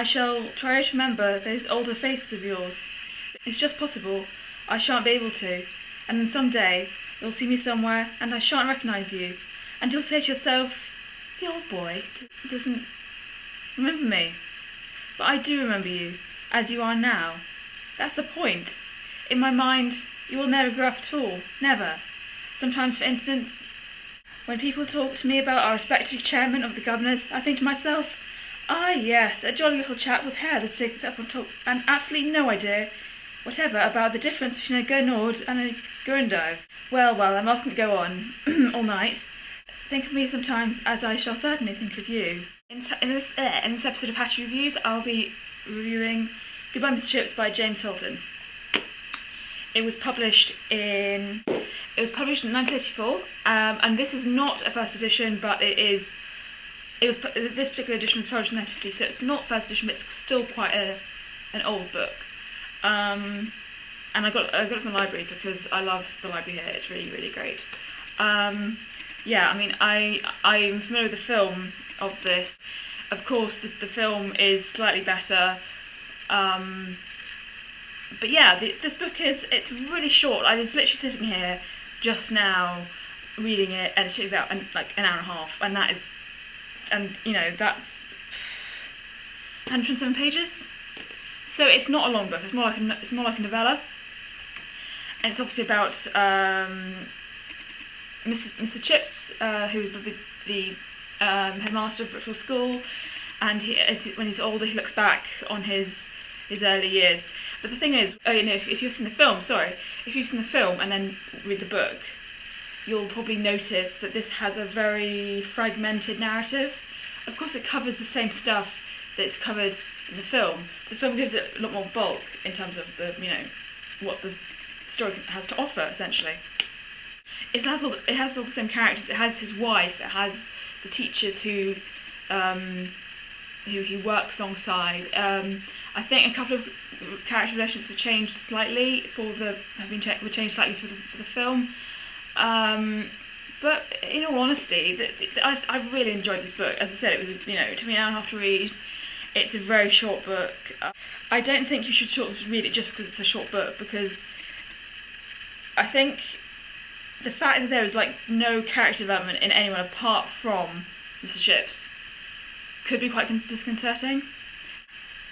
I shall try to remember those older faces of yours. It's just possible I shan't be able to, and then some day you'll see me somewhere and I shan't recognise you, and you'll say to yourself, the old boy doesn't remember me. But I do remember you, as you are now. That's the point. In my mind, you will never grow up at all. Never. Sometimes, for instance, when people talk to me about our respected chairman of the governors, I think to myself, ah yes, a jolly little chap with hair that sticks up on top, and absolutely no idea whatever about the difference between a Gurnord and a Gurundive. Well, I mustn't go on all night. Think of me sometimes, as I shall certainly think of you. In this episode of HATTIE Reviews, I'll be reviewing Goodbye Mr. Chips by James Hilton. It was published in 1934, and this is not a first edition, but this particular edition was published in 1950, so it's not first edition, but it's still quite an old book. And I got it from the library because I love the library here. It's really, really great. Yeah, I mean, I'm familiar with the film of this. Of course, the film is slightly better. But yeah, this book it's really short. I was literally sitting here just now reading it, and it took about like an hour and a half, and that's 107 pages. So it's not a long book. It's more like a novella, and it's obviously about Mr. Chips, who is the headmaster of Brookfield School, and when he's older, he looks back on his early years. But the thing is, if you've seen the film and then read the book, you'll probably notice that this has a very fragmented narrative. Of course, it covers the same stuff that's covered in the film. The film gives it a lot more bulk in terms of what the story has to offer, essentially. It has all the same characters. It has his wife. It has the teachers who he works alongside. I think a couple of character relationships were changed slightly for the film. But in all honesty, I've really enjoyed this book. As I said, it took me an hour and a half to read. It's a very short book. I don't think you should sort of read it just because it's a short book, because I think the fact that there is no character development in anyone apart from Mr. Chips could be quite disconcerting.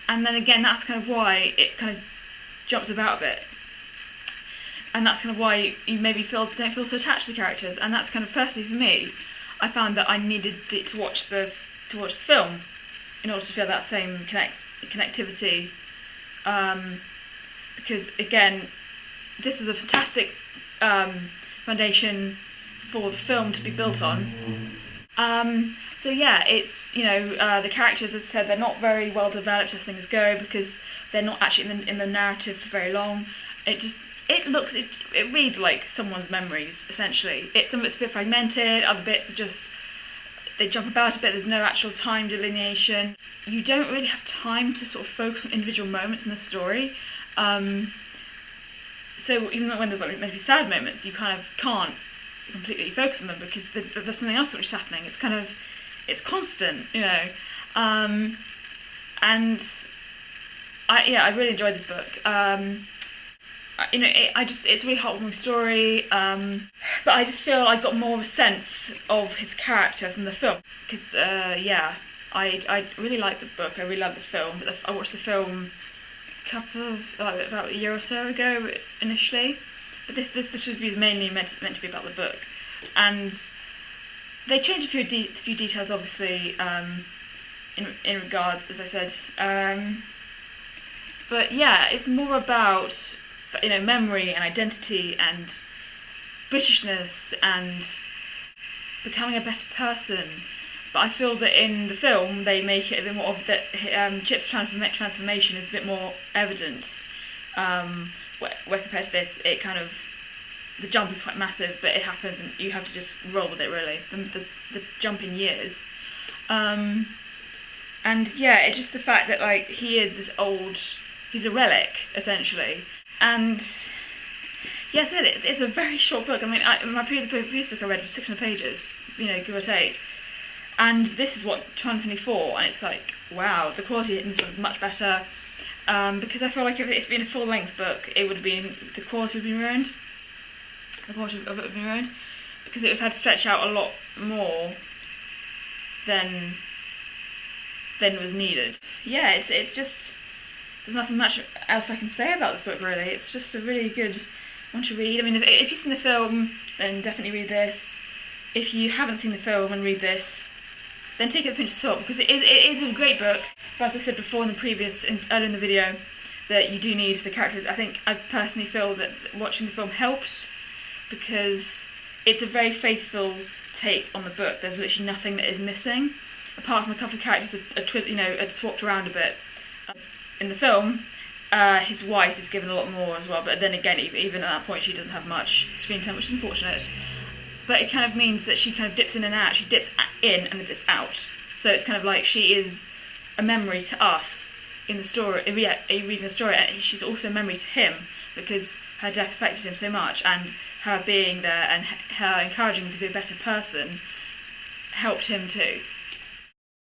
And then again, that's kind of why it kind of jumps about a bit. And that's kind of why you maybe don't feel so attached to the characters. And that's kind of, firstly for me, I found that I needed to watch the film in order to feel that same connectivity. Because again, this was a fantastic foundation for the film to be built on. So yeah, it's the characters, as I said, they're not very well developed as things go because they're not actually in the narrative for very long. It reads like someone's memories, essentially. Some of it's a bit fragmented, other bits are just, they jump about a bit, there's no actual time delineation. You don't really have time to sort of focus on individual moments in the story. So even though when there's maybe sad moments, you kind of can't completely focus on them because there's something else which is happening. It's kind of, it's constant, and I really enjoyed this book. It's a really heartwarming story, but I just feel I got more of a sense of his character from the film, because I really liked the book, I really loved the film, but I watched the film about a year or so ago initially, but this review is mainly meant to be about the book, and they changed a few details, obviously, in regards, as I said, but yeah, it's more about memory and identity and Britishness and becoming a better person. But I feel that in the film they make it a bit more of that Chip's transformation is a bit more evident. Where compared to this, it kind of, the jump is quite massive, but it happens and you have to just roll with it, really. The jump in years. And yeah, it's just the fact that he is this old, he's a relic essentially. And yes, it's a very short book. I mean, my previous book I read was 600 pages, give or take. And this is 224, and it's wow, the quality in this one's much better. Because I feel like if it'd been a full-length book, the quality would be ruined. The quality of it would be ruined because it would have had to stretch out a lot more than was needed. Yeah, it's just, there's nothing much else I can say about this book really. It's just a really good one to read. I mean, if you've seen the film, then definitely read this. If you haven't seen the film and read this, then take it with a pinch of salt, because it is a great book. But as I said before earlier in the video, that you do need the characters. I personally feel that watching the film helped, because it's a very faithful take on the book. There's literally nothing that is missing, apart from a couple of characters are swapped around a bit. In the film, his wife is given a lot more as well, but then again, even at that point, she doesn't have much screen time, which is unfortunate. But it kind of means that she kind of dips in and out. She dips in and then dips out. So it's kind of like she is a memory to us in the story, reading the story, and she's also a memory to him, because her death affected him so much, and her being there and her encouraging him to be a better person helped him too.